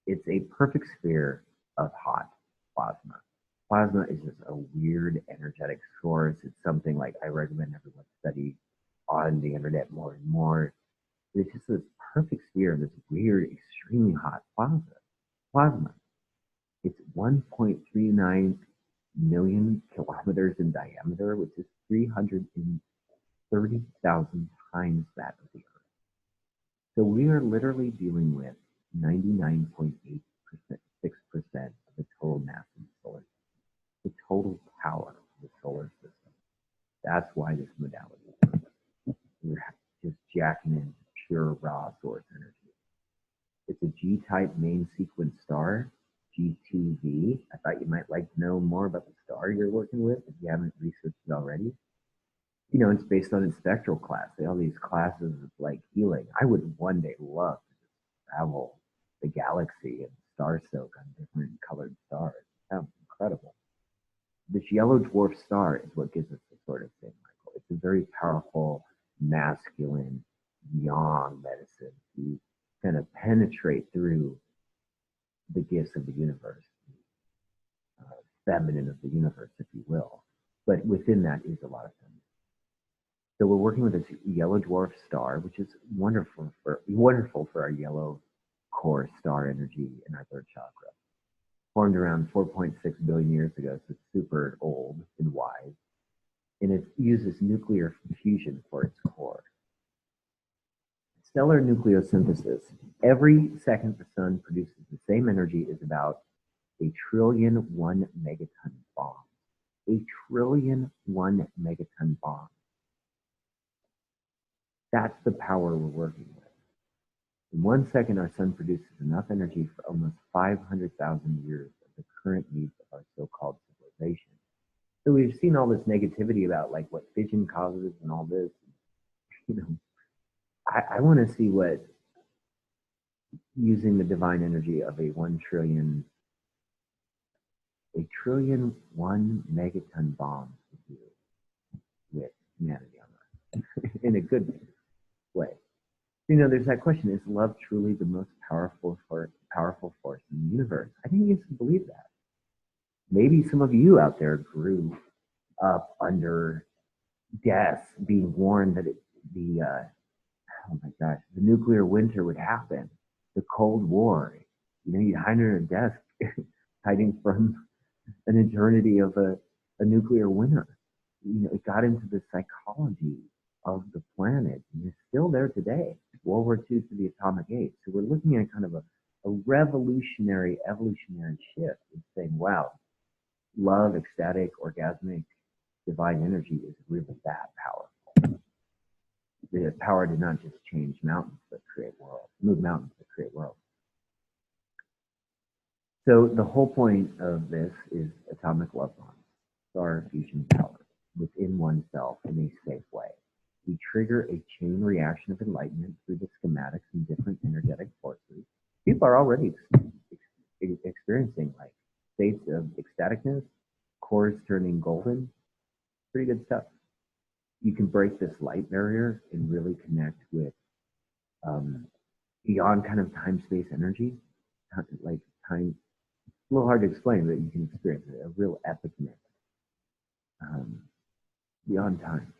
It's a perfect sphere of hot plasma. Plasma is just a weird energetic source. It's something like I recommend everyone study on the internet more and more. It's just this perfect sphere of this weird, extremely hot plasma. It's 1.39 million kilometers in diameter, which is 330,000 times that of the Earth. So we are literally dealing with 99.86% of the total mass in the solar system, the total power of the solar system. That's why this modality works. We're just jacking in pure raw source energy. It's a G-type main sequence star, G2V. I thought you might like to know more about the star you're working with if you haven't researched it already. You know, it's based on its spectral class. They have all these classes of like healing. I would one day love to just travel the galaxy and star soak on different colored stars. It sounds incredible. This yellow dwarf star is what gives us the sort of thing, Michael. It's a very powerful, masculine, yang medicine to kind of penetrate through the gifts of the universe, feminine of the universe, if you will. But within that is a lot of feminine. So we're working with this yellow dwarf star, which is wonderful for our yellow core star energy in our third chakra. Formed around 4.6 billion years ago, so it's super old and wise. And it uses nuclear fusion for its core. Stellar nucleosynthesis. Every second the sun produces the same energy is about 1,000,000,001 megaton bomb. 1,000,000,001 megaton bomb. That's the power we're working with. In 1 second, our sun produces enough energy for almost 500,000 years of the current needs of our so-called civilization. So we've seen all this negativity about like what fission causes and all this. You know, I want to see what using the divine energy of a 1,000,000,001 megaton bomb to do with humanity on Earth in a good way. You know, there's that question: is love truly the most powerful force in the universe? I think you should believe that. Maybe some of you out there grew up under death, being warned that oh my gosh, the nuclear winter would happen, the Cold War. You know, you'd hide under a desk, hiding from an eternity of a nuclear winter. You know, it got into the psychology of the planet, and it's still there today. World War II to the atomic age. So we're looking at kind of a revolutionary, evolutionary shift in saying, wow, love, ecstatic, orgasmic, divine energy is really that powerful. The power did not just change mountains, but create worlds, move mountains, but create worlds. So the whole point of this is atomic love bonds, star fusion power within oneself in a safe way. We trigger a chain reaction of enlightenment through the schematics and different energetic forces. People are already experiencing like states of ecstaticness, cores turning golden. Pretty good stuff. You can break this light barrier and really connect with beyond kind of time-space energy, like time. It's a little hard to explain, but you can experience it, a real epicness beyond time.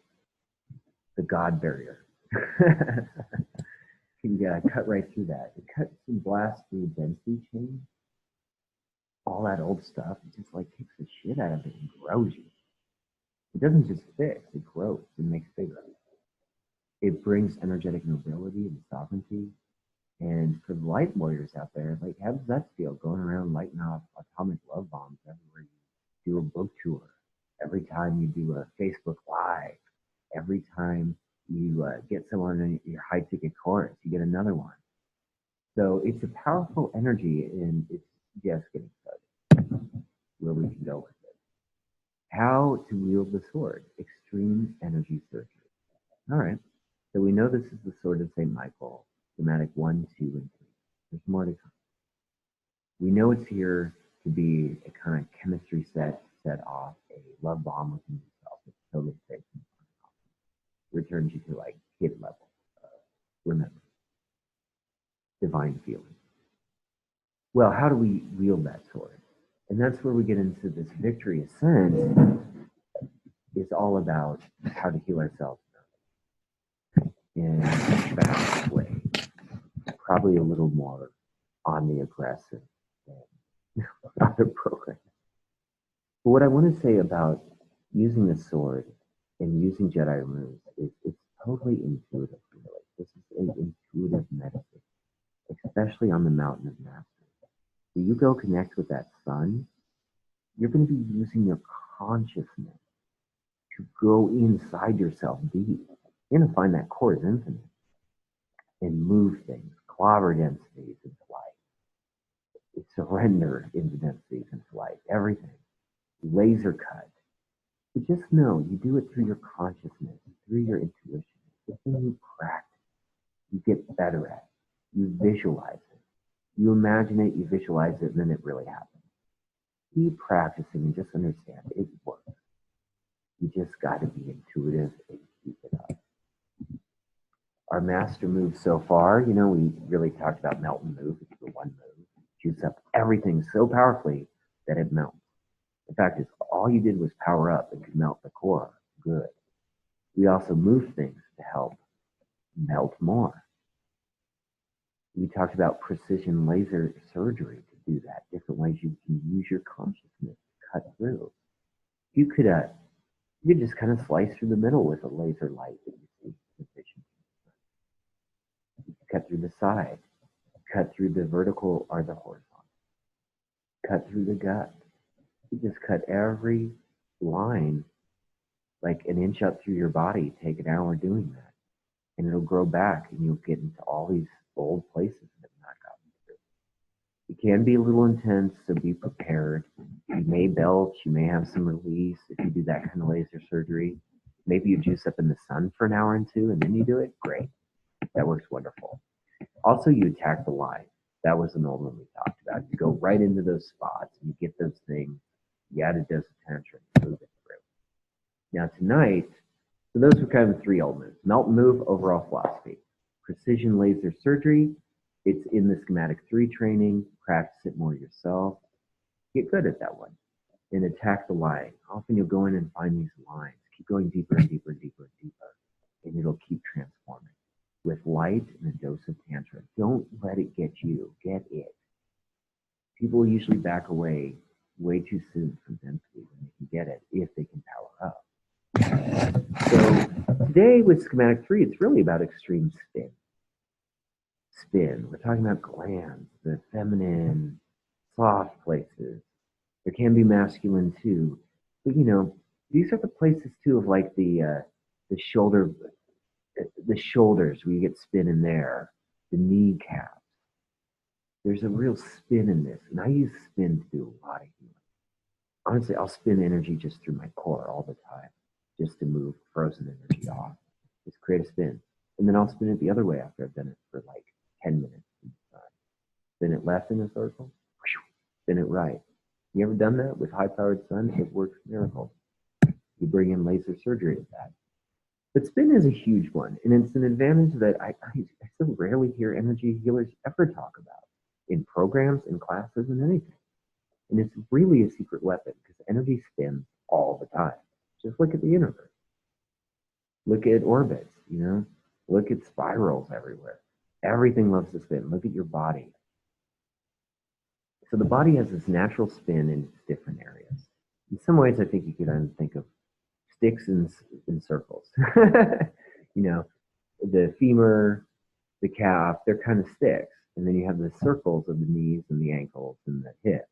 The God barrier. You can cut right through that. It cuts and blasts through density chain. All that old stuff, it just like kicks the shit out of it and grows you. It doesn't just fix, it grows and makes bigger. It brings energetic nobility and sovereignty. And for the light warriors out there, like, how does that feel going around lighting off atomic love bombs everywhere you do a book tour, every time you do a Facebook Live, every time you get someone in your high ticket course, you get another one. So it's a powerful energy, and it's just getting started where we can go with it. How to wield the sword, extreme energy surgery. All right, so we know this is the sword of St. Michael, Schematic 1, 2, and 3. There's more to come. We know it's here to be a kind of chemistry set off a love bomb within yourself. It's totally safe. Returns you to like hit level. Remember, divine feeling. Well, how do we wield that sword? And that's where we get into this victory ascent is all about how to heal ourselves in a fast way. Probably a little more on the aggressive than other programs. But what I want to say about using the sword and using Jedi runes is it's totally intuitive, really. This is an intuitive medicine, especially on the Mountain of Mastery. So you go connect with that sun, you're going to be using your consciousness to go inside yourself deep. You're going to find that core is infinite and move things, clobber densities into light, surrender into densities into light, everything, laser cut. But just know you do it through your consciousness, through your intuition. The thing you practice, you get better at, you visualize it. You imagine it, you visualize it, and then it really happens. Keep practicing and just understand it works. You just got to be intuitive and keep it up. Our master moves so far, we really talked about melt and move. It's the one move. Juice up everything so powerfully that it melts. The fact is, all you did was power up and could melt the core. Good. We also move things to help melt more. We talked about precision laser surgery to do that. Different ways you can use your consciousness to cut through. You could just kind of slice through the middle with a laser light that you see in vision. You could cut through the side, cut through the vertical or the horizontal, cut through the gut. You just cut every line like an inch up through your body. Take an hour doing that, and it'll grow back, and you'll get into all these old places that have not gotten through. It can be a little intense, so be prepared. You may belch, you may have some release if you do that kind of laser surgery. Maybe you juice up in the sun for an hour and two, and then you do it. Great, that works wonderful. Also, you attack the line. That was an old one we talked about. You go right into those spots, and you get those things. You add a dose of tantra, and move it through. Now tonight, so those were kind of the three old moves. Melt and move, overall philosophy. Precision laser surgery, it's in the Schematic 3 training. Practice it more yourself. Get good at that one. And attack the line. Often you'll go in and find these lines. Keep going deeper and deeper and deeper and deeper. And it'll keep transforming. With light and a dose of tantra. Don't let it get you. Get it. People usually back away way too soon from density when they can get it, if they can power up. So today with Schematic 3, it's really about extreme spin. Spin. We're talking about glands, the feminine, soft places. There can be masculine too. But these are the places too of like the shoulders where you get spin in there, the kneecaps. There's a real spin in this, and I use spin to do a lot of healing. Honestly, I'll spin energy just through my core all the time, just to move frozen energy off. Just create a spin. And then I'll spin it the other way after I've done it for like 10 minutes. Spin it left in a circle, spin it right. You ever done that with high-powered sun? It works miracles. You bring in laser surgery with that. But spin is a huge one, and it's an advantage that I still rarely hear energy healers ever talk about in programs, in classes, and anything. And it's really a secret weapon because energy spins all the time. Just look at the universe. Look at orbits, Look at spirals everywhere. Everything loves to spin. Look at your body. So the body has this natural spin in its different areas. In some ways, I think you could think of sticks in circles. The femur, the calf, they're kind of sticks. And then you have the circles of the knees and the ankles and the hips.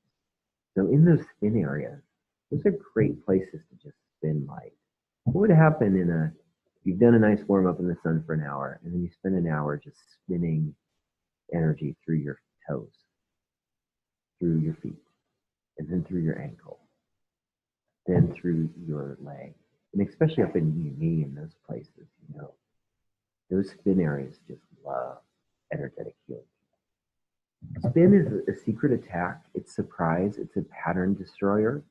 So in those spin areas, those are great places to just spin light. What would happen you've done a nice warm up in the sun for an hour, and then you spend an hour just spinning energy through your toes, through your feet, and then through your ankle, then through your leg, and especially up in your knee and those places, those spin areas just love energetic healing. Spin is a secret attack. It's surprise. It's a pattern destroyer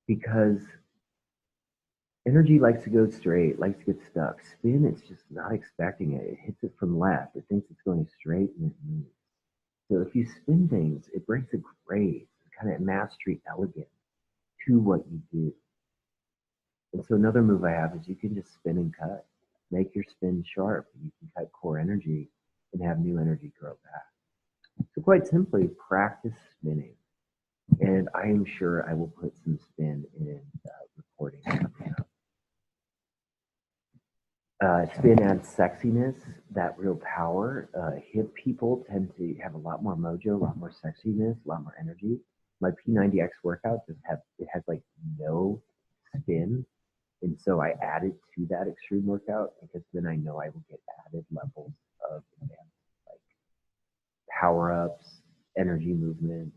because Energy likes to go straight, likes to get stuck. Spin, it's just not expecting it. It hits it from left. It thinks it's going straight and it moves. So if you spin things, it brings a grace, kind of mastery, elegance to what you do. And so another move I have is you can just spin and cut. Make your spin sharp. You can cut core energy and have new energy grow back. So quite simply, practice spinning. And I am sure I will put some spin in recording coming up. Spin adds sexiness, that real power. Hip people tend to have a lot more mojo, a lot more sexiness, a lot more energy. My P90X workout has like no spin. And so I added to that extreme workout because then I know I will get added levels of advanced, like power ups, energy movement,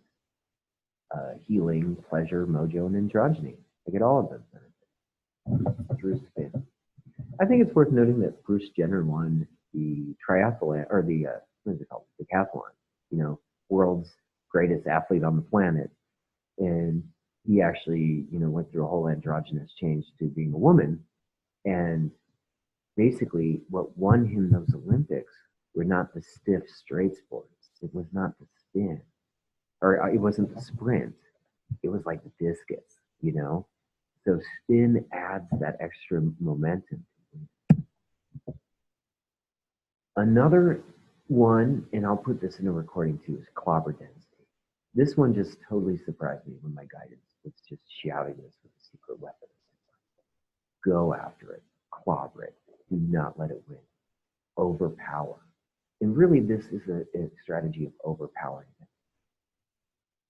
healing, pleasure, mojo, and androgyny. I get all of those benefits through spin. I think it's worth noting that Bruce Jenner won the triathlon, or the, what is it called? Decathlon, world's greatest athlete on the planet. And he actually, went through a whole androgynous change to being a woman. And basically, what won him those Olympics were not the stiff, straight sports. It was not the spin, or it wasn't the sprint. It was like the discus. So spin adds that extra momentum. Another one, and I'll put this in a recording too, is clobber density. This one just totally surprised me when my guidance was just shouting this with a secret weapon. Go after it, clobber it, do not let it win. Overpower. And really, this is a strategy of overpowering it.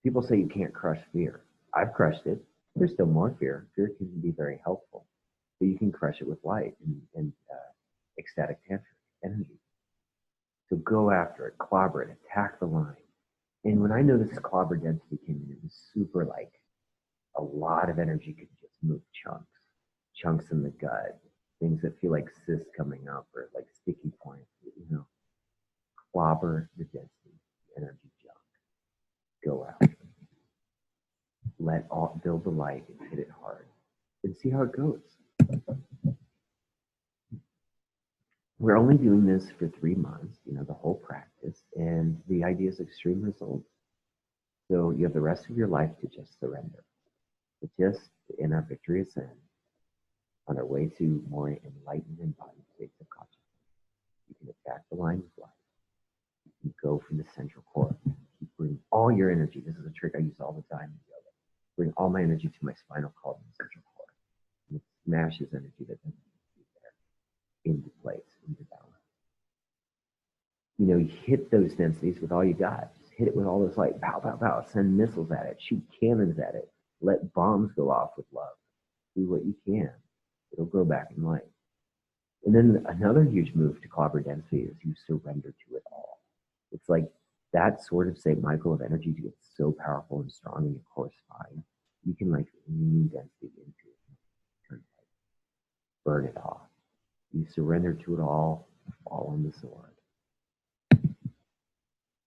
People say you can't crush fear. I've crushed it. There's still more fear. Fear can be very helpful, but you can crush it with light and ecstatic tantric energy. So go after it, clobber it, attack the line. And when I noticed clobber density came in, it was super like a lot of energy could just move chunks in the gut, things that feel like cysts coming up or like sticky points, clobber the density, energy junk. Go after it. Build the light and hit it hard and see how it goes. We're only doing this for 3 months, the whole practice, and the idea is extreme results. So you have the rest of your life to just surrender, to just in our victory ascend, on our way to more enlightened embodied states of consciousness. You can attack the line of life. You go from the central core. You bring all your energy. This is a trick I use all the time in yoga. Bring all my energy to my spinal column and central core. And it smashes energy that doesn't need to be there into place, into balance. You hit those densities with all you got. Just hit it with all this light. Pow, pow, pow. Send missiles at it. Shoot cannons at it. Let bombs go off with love. Do what you can. It'll grow back in light. And then another huge move to clobber density is you surrender to it all. It's like that sort of St. Michael of energy to get so powerful and strong in your core spine. You can like lean density into it. Turn it light. Burn it off. You surrender to it all. Fall on the sword.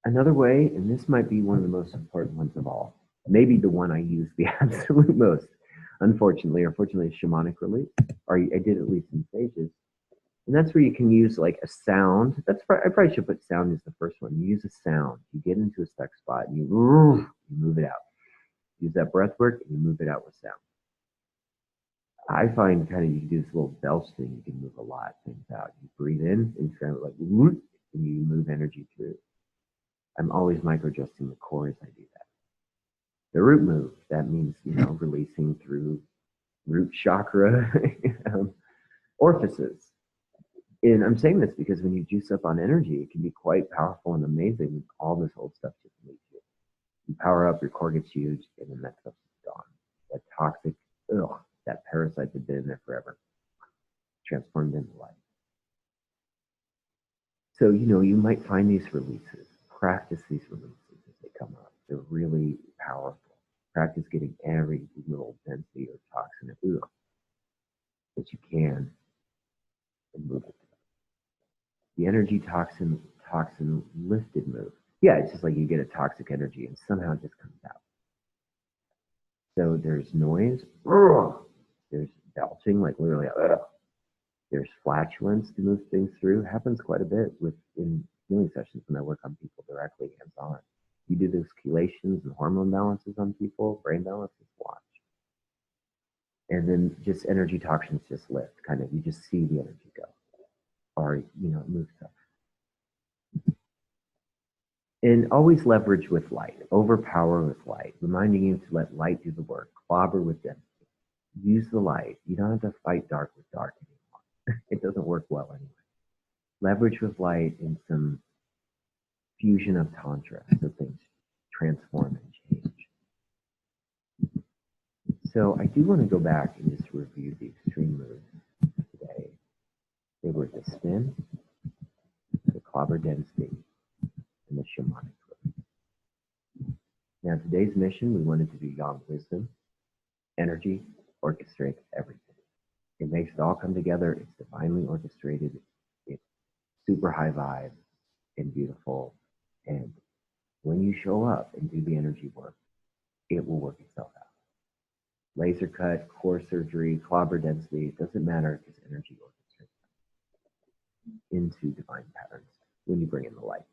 Another way, and this might be one of the most important ones of all, maybe the one I use the absolute most, unfortunately, or fortunately, is shamanic release. Or I did at least in stages. And that's where you can use like a sound. I probably should put sound as the first one. You use a sound. You get into a stuck spot and you move it out. Use that breath work and you move it out with sound. I find kind of you can do this little belch thing. You can move a lot of things out. You breathe in and kind of like, and you move energy through. I'm always micro-adjusting the core as I do that. The root move, that means, releasing through root chakra orifices. And I'm saying this because when you juice up on energy, it can be quite powerful and amazing when all this old stuff just leaves you. You power up, your core gets huge, and then that stuff's gone. That toxic, that parasite that's been in there forever, transformed into light. So, you might find these releases. Practice these releases as they come up. They're really powerful. Practice getting every little density or toxin that you can and move it. The energy toxin lifted move. Yeah, it's just like you get a toxic energy and somehow it just comes out. So there's noise, there's belching, like literally, ugh. There's flatulence to move things through. Happens quite a bit in healing sessions when I work on people directly hands-on. You do those chelations and hormone balances on people, brain balances, watch. And then just energy toxins just lift, kind of, you just see the energy go. Or, it moves up. And always leverage with light, overpower with light, reminding you to let light do the work, clobber with density. Use the light. You don't have to fight dark with dark anymore. It doesn't work well anyway. Leverage with light in some fusion of tantra so things transform and change. So I do want to go back and just review the extreme moves today. They were the spin, the clobber density, and the shamanic release. Now today's mission, we wanted to do yang wisdom. Energy orchestrates everything. It makes it all come together. It's divinely orchestrated. It's super high vibe and beautiful. And when you show up and do the energy work, it will work itself out. Laser cut, core surgery, clobber density, it doesn't matter because energy orchestrates into divine patterns when you bring in the light.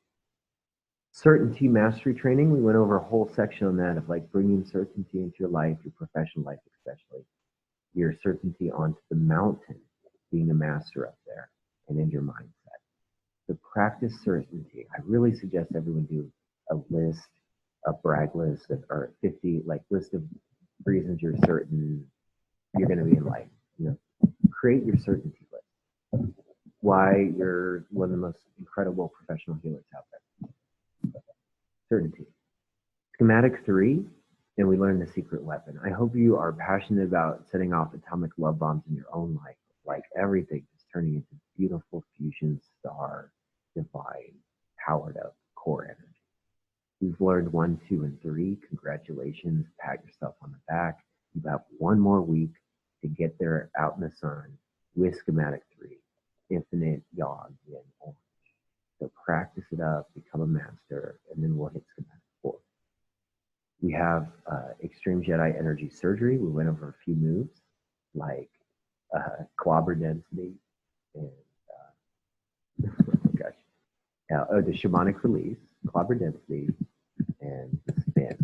Certainty mastery training, we went over a whole section on that of like bringing certainty into your life, your professional life especially, your certainty onto the mountain, being a master up there, and in your mindset. So practice certainty. I really suggest everyone do a list, a brag list, or 50, like list of reasons you're certain you're going to be in life. Create your certainty list. Why you're one of the most incredible professional healers out there. Certainty. Schematic 3, and we learned the secret weapon. I hope you are passionate about setting off atomic love bombs in your own life, like everything is turning into beautiful fusion star, divine, powered up core energy. We've learned 1, 2, and 3. Congratulations. Pat yourself on the back. You've got one more week to get there out in the sun with Schematic 3. Infinite, yang, yin, orange. So practice it up, become a master, and then we'll hit Schematic 4. We have Extreme Jedi Energy Surgery. We went over a few moves like clobber density and the shamanic release, clobber density, and the spin.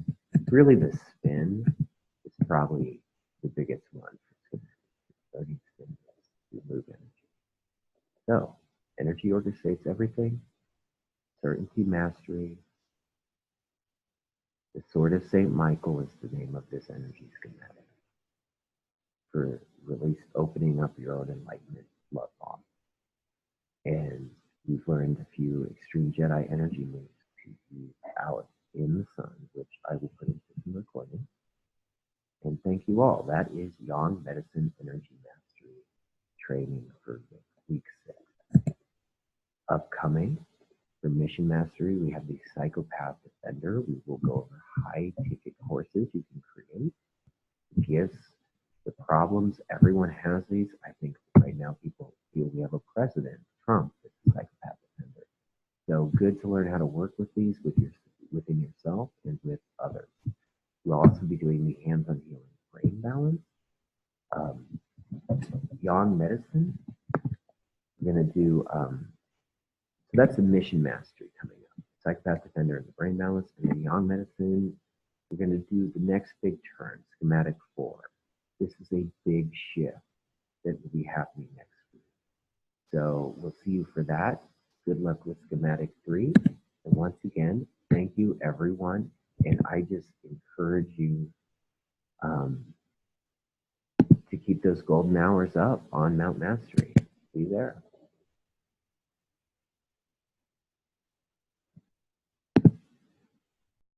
Really, the spin is probably the biggest one. Starting spin to move energy. So, energy orchestrates everything. Certainty mastery. The Sword of St. Michael is the name of this energy schematic for release, opening up your own enlightenment love bomb. And we've learned a few extreme Jedi energy moves to use out in the sun, which I will put into some recording. And thank you all. That is Yang Medicine Energy Mastery training for week 6. Upcoming for Mission Mastery, we have the Psychopath Defender. We will go over high ticket courses you can create, gifts, the problems. Everyone has these. I think right now people feel we have a president, Trump, that's the Psychopath Defender. So good to learn how to work with these within yourself and with others. We'll also be doing the hands-on healing brain balance, yang medicine. We're going to do, so that's the mission mastery coming up. Psychopath Defender and the brain balance, and then yang medicine. We're going to do the next big turn, Schematic 4. This is a big shift that will be happening next week. So we'll see you for that. Good luck with Schematic 3. And once again, thank you everyone. And I just encourage you to keep those golden hours up on Mount Mastery. See you there.